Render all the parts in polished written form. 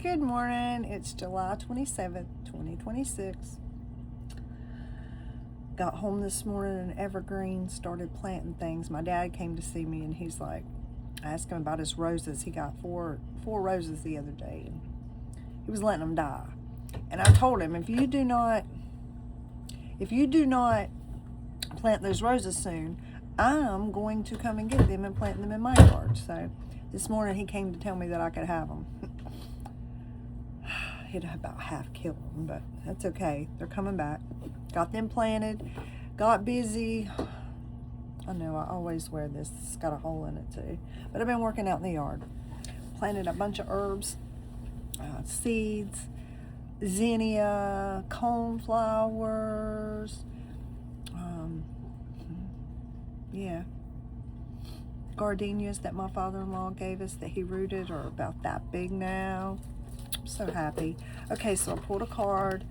Good morning. It's July 27th, 2026. Got home this morning in Evergreen, started planting things. My dad came to see me and he's like, I asked him about his roses. He got four roses the other day and he was letting them die. And I told him, if you do not plant those roses soon, I'm going to come and get them and plant them in my yard. So this morning he came to tell me that I could have them. He'd about half killed them, but that's okay. They're coming back. Got them planted, got busy. I know I always wear this. It's got a hole in it too. But I've been working out in the yard. Planted a bunch of herbs, seeds, zinnia, coneflowers, gardenias that my father-in-law gave us that he rooted are about that big now. I'm so happy. Okay, so I pulled a card.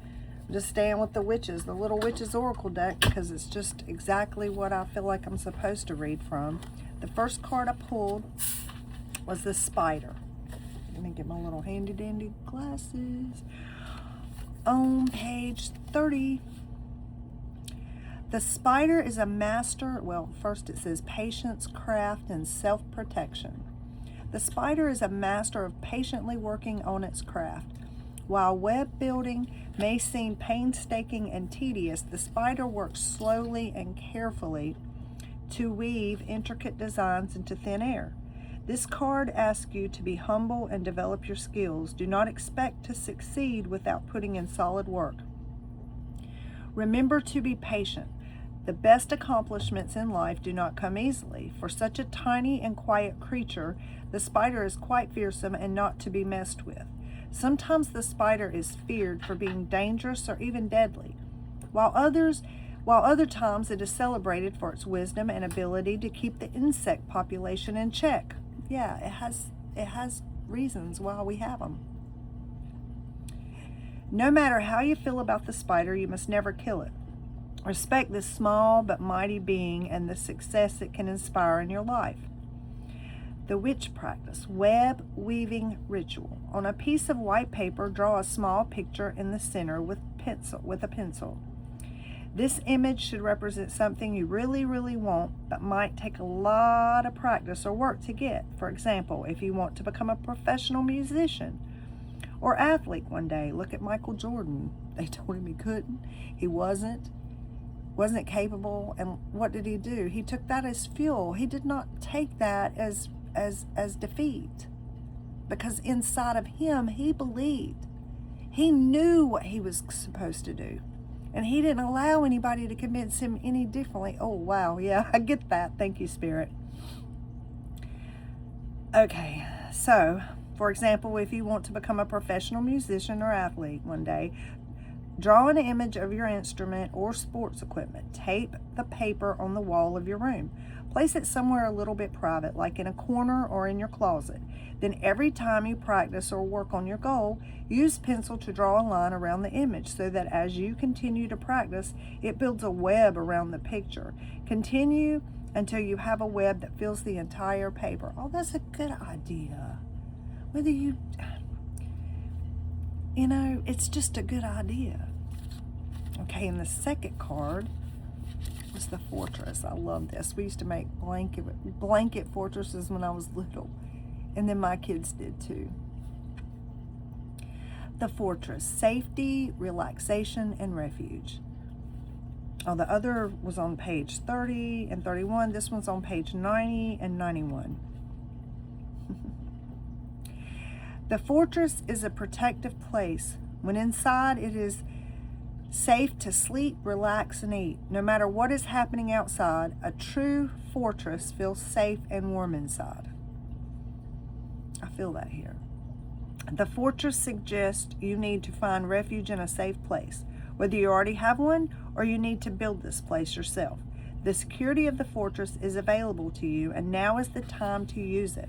I'm just staying with the witches, the Little Witches Oracle deck, because it's just exactly what I feel like I'm supposed to read from. The first card I pulled was the spider. Let me get my little handy dandy glasses. On page 30, the spider is a master. Well, first it says patience, craft, and self-protection. The spider is a master of patiently working on its craft. While web building may seem painstaking and tedious, the spider works slowly and carefully to weave intricate designs into thin air. This card asks you to be humble and develop your skills. Do not expect to succeed without putting in solid work. Remember to be patient. The best accomplishments in life do not come easily. For such a tiny and quiet creature, the spider is quite fearsome and not to be messed with. Sometimes the spider is feared for being dangerous or even deadly, while other times it is celebrated for its wisdom and ability to keep the insect population in check. Yeah, it has reasons why we have them. No matter how you feel about the spider, you must never kill it. Respect this small but mighty being and the success it can inspire in your life. The witch practice, web weaving ritual. On a piece of white paper, draw a small picture in the center with a pencil. This image should represent something you really, really want, but might take a lot of practice or work to get. For example, if you want to become a professional musician or athlete one day, look at Michael Jordan. They told him he couldn't. He wasn't capable, and what did he do? He took that as fuel. He did not take that as defeat, because inside of him he believed. He knew what he was supposed to do, and he didn't allow anybody to convince him any differently. Oh wow, yeah, I get that. Thank you, Spirit. Okay, so for example, if you want to become a professional musician or athlete one day, draw an image of your instrument or sports equipment. Tape the paper on the wall of your room. Place it somewhere a little bit private, like in a corner or in your closet. Then every time you practice or work on your goal, use pencil to draw a line around the image so that as you continue to practice, it builds a web around the picture. Continue until you have a web that fills the entire paper. Oh, that's a good idea. Whether you know, it's just a good idea. Okay, and the second card was the fortress. I love this. We used to make blanket fortresses when I was little, and then my kids did too. The fortress, safety, relaxation, and refuge. Oh, the other was on page 30 and 31. This one's on page 90 and 91. The fortress is a protective place. When inside, it is safe to sleep, relax, and eat. No matter what is happening outside, a true fortress feels safe and warm inside. I feel that here. The fortress suggests you need to find refuge in a safe place, whether you already have one or you need to build this place yourself. The security of the fortress is available to you, and now is the time to use it.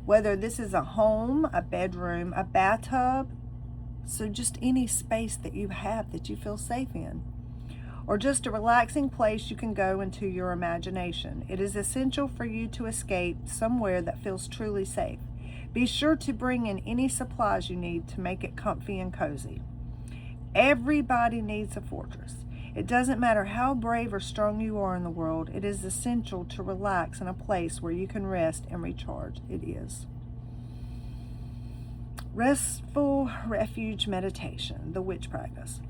Whether this is a home, a bedroom, a bathtub, so just any space that you have that you feel safe in, or just a relaxing place you can go into your imagination. It is essential for you to escape somewhere that feels truly safe. Be sure to bring in any supplies you need to make it comfy and cozy. Everybody needs a fortress. It doesn't matter how brave or strong you are in the world, it is essential to relax in a place where you can rest and recharge. It is. Restful refuge meditation, the witch practice.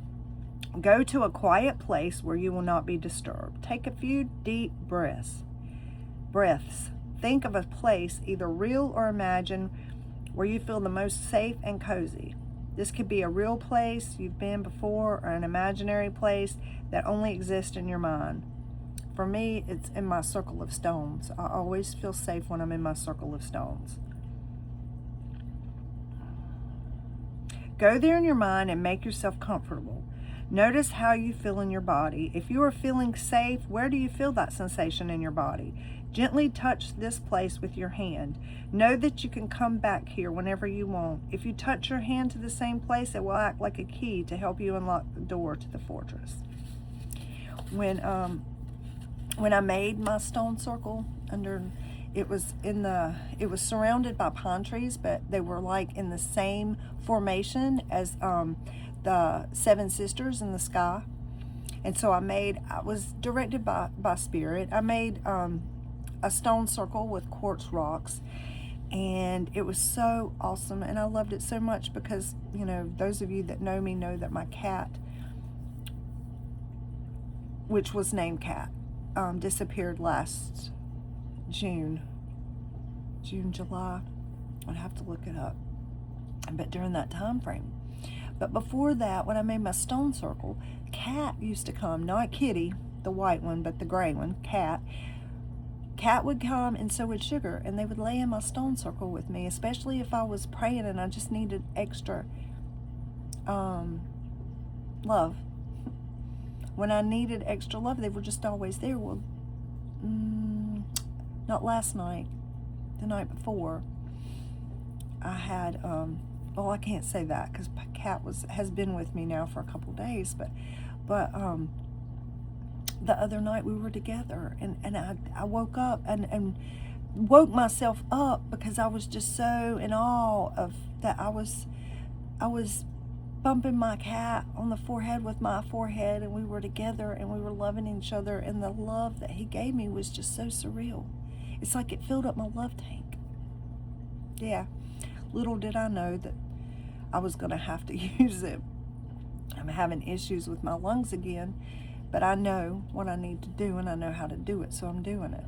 Go to a quiet place where you will not be disturbed. Take a few deep breaths. Think of a place, either real or imagined, where you feel the most safe and cozy. This could be a real place you've been before or an imaginary place that only exists in your mind. For me, it's in my circle of stones. I always feel safe when I'm in my circle of stones. Go there in your mind and make yourself comfortable. Notice how you feel in your body. If you are feeling safe, where do you feel that sensation in your body? Gently touch this place with your hand. Know that you can come back here whenever you want. If you touch your hand to the same place, it will act like a key to help you unlock the door to the fortress. When I made my stone circle it was surrounded by pine trees, but they were like in the same formation as the Seven Sisters in the sky. And so I was directed by Spirit. I made a stone circle with quartz rocks, and it was so awesome, and I loved it so much because, you know, those of you that know me know that my cat, which was named Cat, disappeared last June, July. I'd have to look it up, but during that time frame. But before that, when I made my stone circle, Cat used to come, not Kitty, the white one, but the gray one, Cat. Cat would come, and so would Sugar, and they would lay in my stone circle with me, especially if I was praying and I just needed extra love. When I needed extra love, they were just always there. Well, not last night, the night before, I had, well, I can't say that because Cat has been with me now for a couple days, but the other night we were together, and I woke up and woke myself up because I was just so in awe of that. I was bumping my cat on the forehead with my forehead, and we were together and we were loving each other, and the love that he gave me was just so surreal. It's like it filled up my love tank. Yeah, little did I know that I was going to have to use it. I'm having issues with my lungs again, but I know what I need to do, and I know how to do it, so I'm doing it.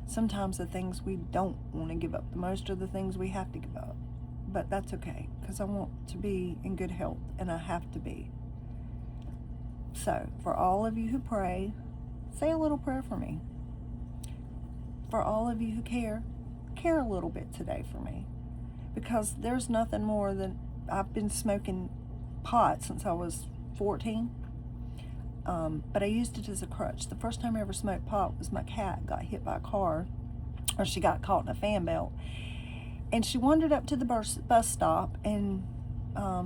Sometimes the things we don't want to give up the most are the things we have to give up, but that's okay, because I want to be in good health, and I have to be. So for all of you who pray, say a little prayer for me. For all of you who care a little bit today for me, because there's nothing more than, I've been smoking pot since I was 14, but I used it as a crutch. The first time I ever smoked pot was my cat got hit by a car, or she got caught in a fan belt, and she wandered up to the bus stop, and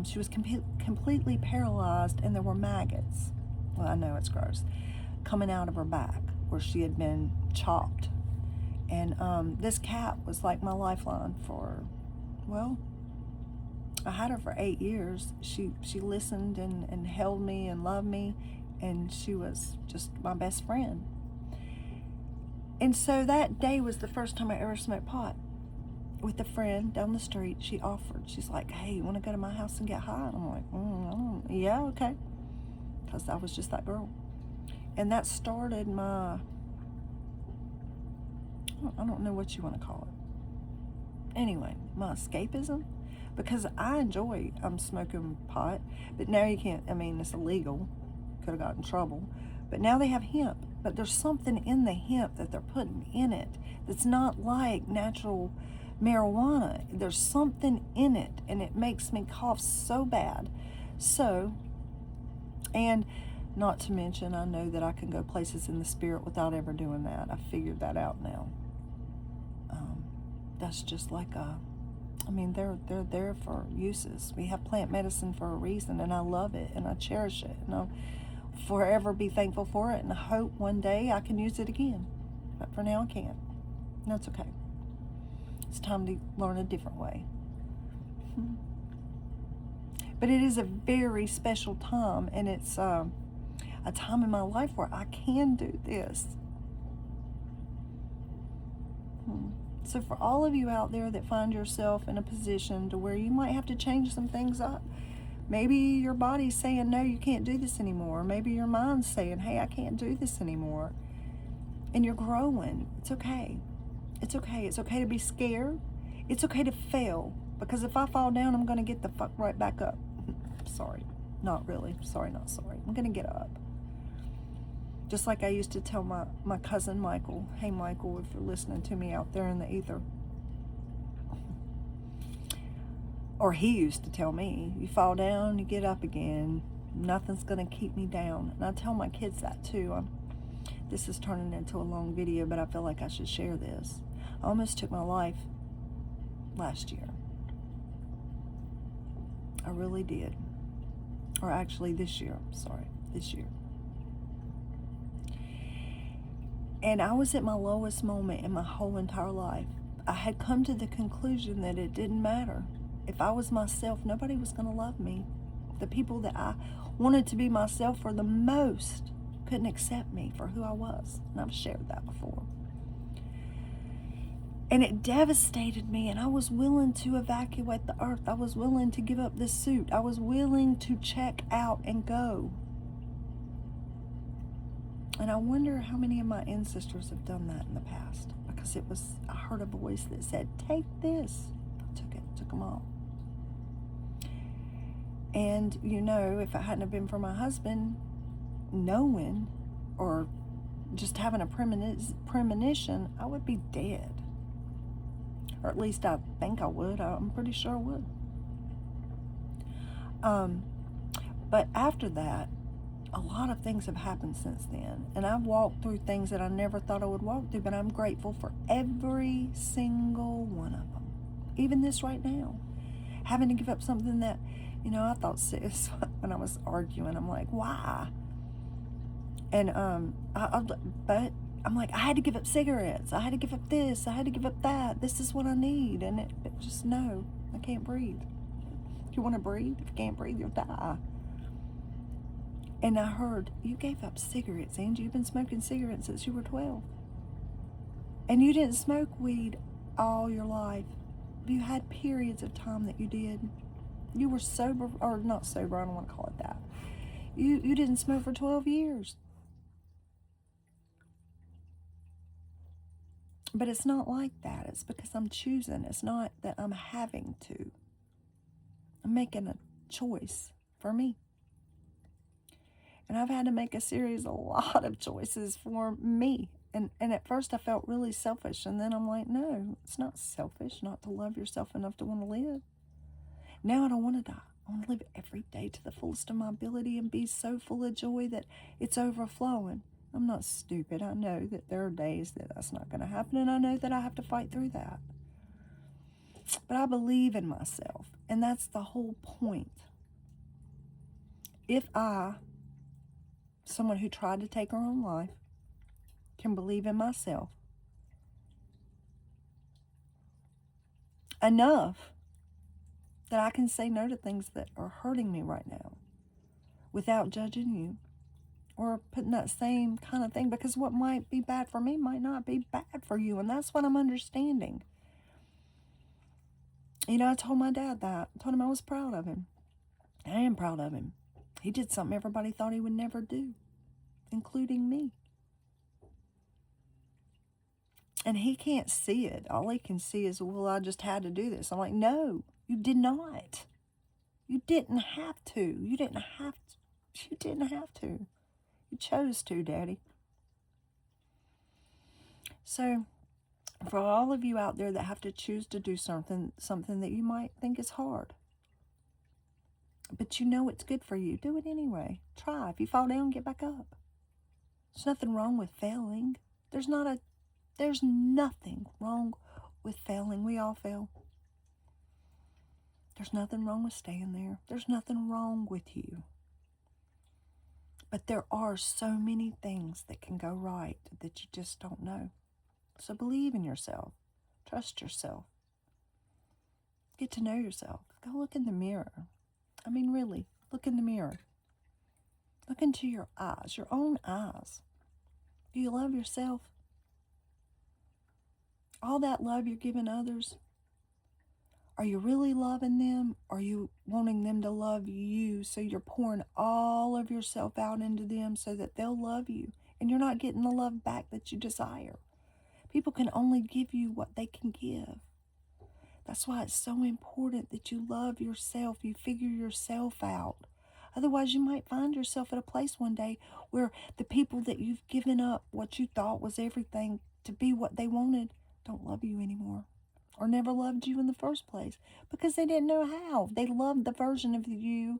she was completely paralyzed, and there were maggots, well, I know it's gross, coming out of her back where she had been chopped. And this cat was like my lifeline for, well, I had her for 8 years. She listened and held me and loved me, and she was just my best friend. And so that day was the first time I ever smoked pot. With a friend down the street, she offered. She's like, "Hey, you want to go to my house and get high?" And I'm like, yeah, okay. Because I was just that girl. And that started my, I don't know what you want to call it. Anyway, my escapism. Because I enjoy smoking pot, but now you can't, I mean, it's illegal. Could have gotten in trouble. But now they have hemp. But there's something in the hemp that they're putting in it that's not like natural marijuana. There's something in it, and it makes me cough so bad. So, and not to mention, I know that I can go places in the spirit without ever doing that. I figured that out now. That's just like they're there for uses. We have plant medicine for a reason, and I love it, and I cherish it, and I'll forever be thankful for it, and I hope one day I can use it again. But for now, I can't. And that's okay. It's time to learn a different way. But it is a very special time, and it's a time in my life where I can do this. So for all of you out there that find yourself in a position to where you might have to change some things up, maybe your body's saying, no, you can't do this anymore. Maybe your mind's saying, hey, I can't do this anymore. And you're growing. It's okay. It's okay. It's okay to be scared. It's okay to fail. Because if I fall down, I'm going to get the fuck right back up. Sorry. Not really. Sorry, not sorry. I'm going to get up. Just like I used to tell my cousin Michael, hey Michael, if you're listening to me out there in the ether. Or he used to tell me, you fall down, you get up again. Nothing's going to keep me down. And I tell my kids that too. This is turning into a long video, but I feel like I should share this. I almost took my life last year. I really did. Or actually this year. Sorry, this year. And I was at my lowest moment in my whole entire life. I had come to the conclusion that it didn't matter. If I was myself, nobody was going to love me. The people that I wanted to be myself for the most couldn't accept me for who I was. And I've shared that before. And it devastated me, and I was willing to evacuate the earth. I was willing to give up this suit. I was willing to check out and go. And I wonder how many of my ancestors have done that in the past. Because I heard a voice that said, take this. I took them all. And, if it hadn't have been for my husband knowing or just having a premonition, I would be dead. Or at least I think I would. I'm pretty sure I would. But after that, a lot of things have happened since then. And I've walked through things that I never thought I would walk through, but I'm grateful for every single one of them. Even this right now. Having to give up something that, I thought sis, when I was arguing, I'm like, why? And, but I'm like, I had to give up cigarettes. I had to give up this. I had to give up that. This is what I need. And it just, no, I can't breathe. If you want to breathe, if you can't breathe, you'll die. And I heard, you gave up cigarettes, Angie. You've been smoking cigarettes since you were 12. And you didn't smoke weed all your life. You had periods of time that you did. You were sober, or not sober, I don't want to call it that. You didn't smoke for 12 years. But it's not like that. It's because I'm choosing. It's not that I'm having to. I'm making a choice for me. And I've had to make a lot of choices for me. And at first I felt really selfish. And then I'm like, no, it's not selfish not to love yourself enough to want to live. Now I don't want to die. I want to live every day to the fullest of my ability and be so full of joy that it's overflowing. I'm not stupid. I know that there are days that that's not going to happen. And I know that I have to fight through that. But I believe in myself. And that's the whole point. If someone who tried to take her own life, can believe in myself enough that I can say no to things that are hurting me right now without judging you or putting that same kind of thing, because what might be bad for me might not be bad for you, and that's what I'm understanding. I told my dad that. I told him I was proud of him. I am proud of him. He did something everybody thought he would never do, including me. And he can't see it. All he can see is, well, I just had to do this. I'm like, no, you did not. You didn't have to. You didn't have to. You didn't have to. You chose to, Daddy. So, for all of you out there that have to choose to do something that you might think is hard, but it's good for you, do it anyway. Try. If you fall down, get back up. There's nothing wrong with failing. There's nothing wrong with failing. We all fail. There's nothing wrong with staying there. There's nothing wrong with you. But there are so many things that can go right that you just don't know. So believe in yourself. Trust yourself. Get to know yourself. Go look in the mirror. I mean, really, look in the mirror. Look into your eyes, your own eyes. Do you love yourself? All that love you're giving others, are you really loving them? Or are you wanting them to love you, so you're pouring all of yourself out into them so that they'll love you, and you're not getting the love back that you desire? People can only give you what they can give. That's why it's so important that you love yourself, you figure yourself out. Otherwise, you might find yourself at a place one day where the people that you've given up what you thought was everything to be what they wanted don't love you anymore, or never loved you in the first place because they didn't know how. They loved the version of you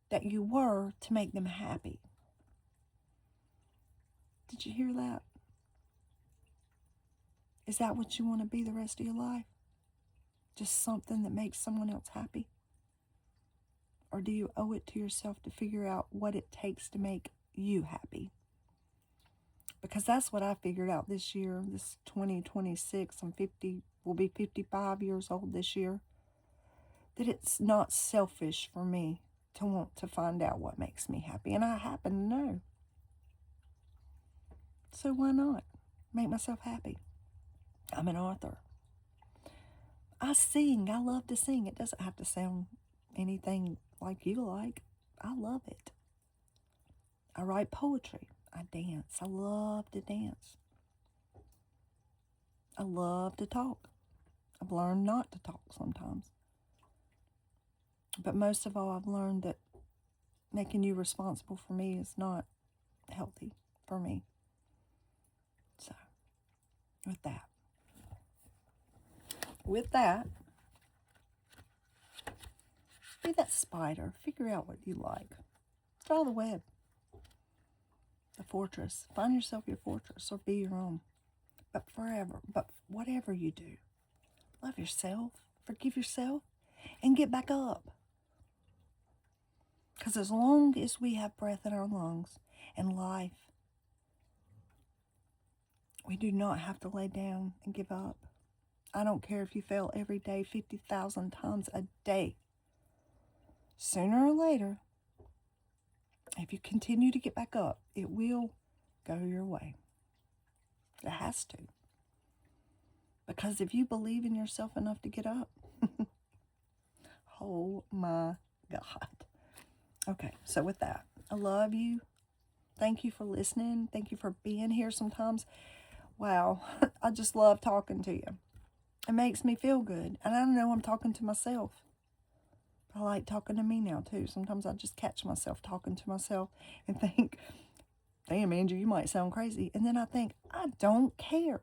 that you were to make them happy. Did you hear that? Is that what you want to be the rest of your life? Just something that makes someone else happy? Or do you owe it to yourself to figure out what it takes to make you happy? Because that's what I figured out this year, this 2026. Will be 55 years old this year. That it's not selfish for me to want to find out what makes me happy. And I happen to know. So why not make myself happy? I'm an author. I sing. I love to sing. It doesn't have to sound anything like you like. I love it. I write poetry. I dance. I love to dance. I love to talk. I've learned not to talk sometimes. But most of all, I've learned that making you responsible for me is not healthy for me. So, with that, be that spider. Figure out what you like. Draw the web. The fortress. Find yourself your fortress, or be your own. But whatever you do, love yourself, forgive yourself, and get back up. Because as long as we have breath in our lungs and life, we do not have to lay down and give up. I don't care if you fail every day 50,000 times a day. Sooner or later, if you continue to get back up, it will go your way. It has to. Because if you believe in yourself enough to get up, oh my God. Okay, so with that, I love you. Thank you for listening. Thank you for being here sometimes. Wow, I just love talking to you. It makes me feel good. And I know I'm talking to myself. I like talking to me now, too. Sometimes I just catch myself talking to myself and think, damn, Andrew, you might sound crazy. And then I think, I don't care.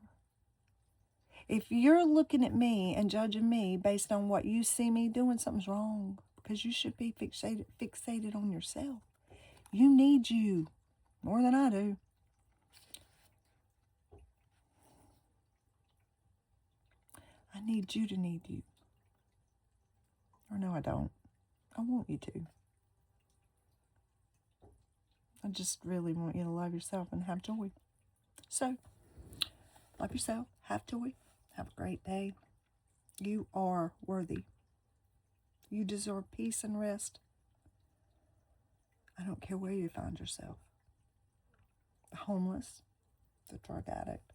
If you're looking at me and judging me based on what you see me doing, something's wrong. Because you should be fixated on yourself. You need you more than I do. I need you to need you. Or no, I don't. I want you to. I just really want you to love yourself and have joy. So, love yourself, have joy, have a great day. You are worthy. You deserve peace and rest. I don't care where you find yourself. The homeless, the drug addict.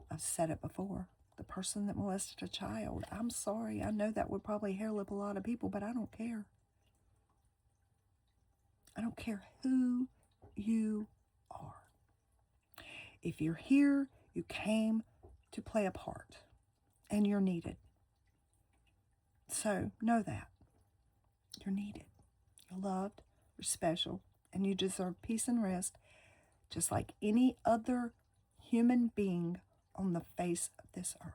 I've said it before. The person that molested a child. I'm sorry. I know that would probably hair lip a lot of people, but I don't care. I don't care who you are. If you're here, you came to play a part, and you're needed. So know that. You're needed. You're loved. You're special. And you deserve peace and rest, just like any other human being on the face of this earth.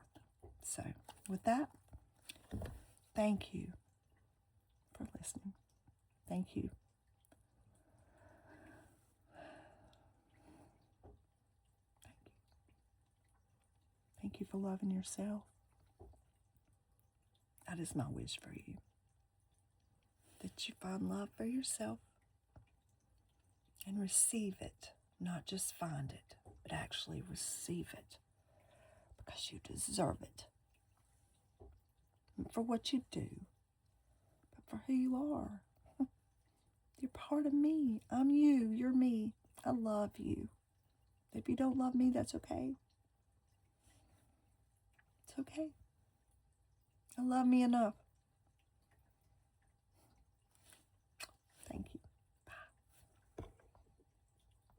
So, with that, thank you for listening. Thank you. Thank you for loving yourself. That is my wish for you. That you find love for yourself and receive it. Not just find it, but actually receive it. Because you deserve it. for what you do, but for who you are. You're part of me. I'm you. You're me. I love you. If you don't love me, that's okay. It's okay. I love me enough.